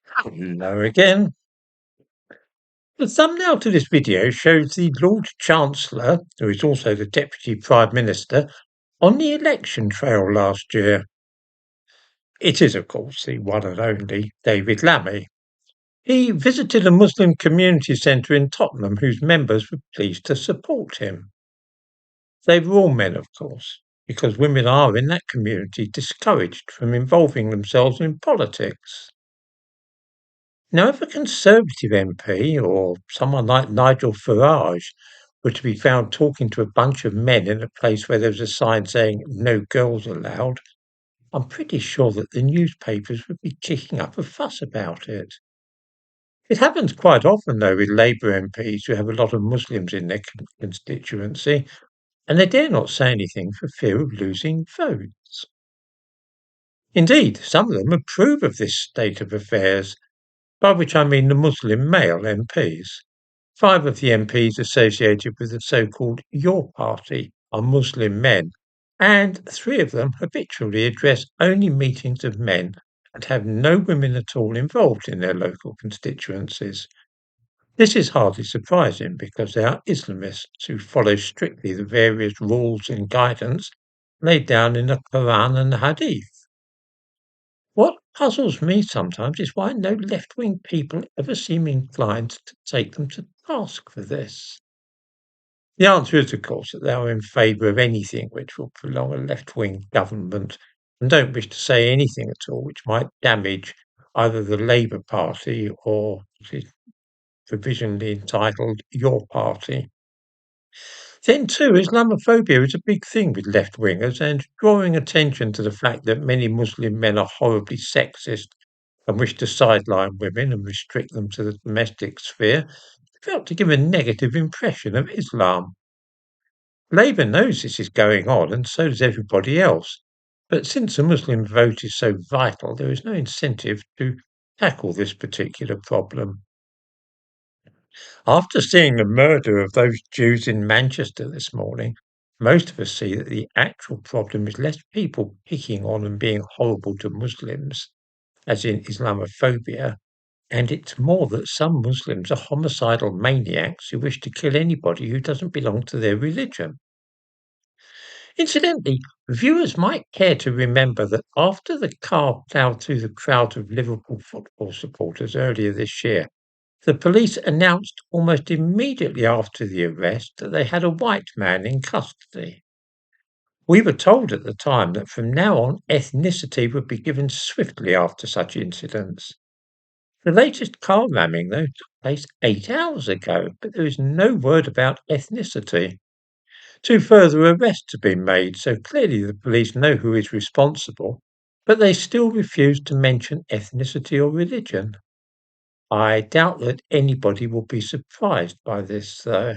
Hello again. The thumbnail to this video shows the Lord Chancellor, who is also the Deputy Prime Minister, on the election trail last year. It is, of course, the one and only David Lammy. He visited a Muslim community centre in Tottenham whose members were pleased to support him. They were all men, of course, because women are in that community discouraged from involving themselves in politics. Now, if a Conservative MP or someone like Nigel Farage were to be found talking to a bunch of men in a place where there was a sign saying "No girls allowed," I'm pretty sure that the newspapers would be kicking up a fuss about it. It happens quite often, though, with Labour MPs who have a lot of Muslims in their constituency, and they dare not say anything for fear of losing votes. Indeed, some of them approve of this state of affairs, by which I mean the Muslim male MPs. 5 of the MPs associated with the so-called Your Party are Muslim men, and 3 of them habitually address only meetings of men and have no women at all involved in their local constituencies. This is hardly surprising because they are Islamists who follow strictly the various rules and guidance laid down in the Quran and the Hadith. What puzzles me sometimes is why no left-wing people ever seem inclined to take them to task for this. The answer is, of course, that they are in favour of anything which will prolong a left-wing government and don't wish to say anything at all which might damage either the Labour Party or the provisionally entitled Your Party. Then, too, Islamophobia is a big thing with left-wingers, and drawing attention to the fact that many Muslim men are horribly sexist and wish to sideline women and restrict them to the domestic sphere felt to give a negative impression of Islam. Labour knows this is going on, and so does everybody else. But since the Muslim vote is so vital, there is no incentive to tackle this particular problem. After seeing the murder of those Jews in Manchester this morning, most of us see that the actual problem is less people picking on and being horrible to Muslims, as in Islamophobia, and it's more that some Muslims are homicidal maniacs who wish to kill anybody who doesn't belong to their religion. Incidentally, viewers might care to remember that after the car ploughed through the crowd of Liverpool football supporters earlier this year, the police announced almost immediately after the arrest that they had a white man in custody. We were told at the time that from now on ethnicity would be given swiftly after such incidents. The latest car ramming, though, took place 8 hours ago, but there is no word about ethnicity. 2 further arrests have been made, so clearly the police know who is responsible, but they still refuse to mention ethnicity or religion. I doubt that anybody will be surprised by this, though.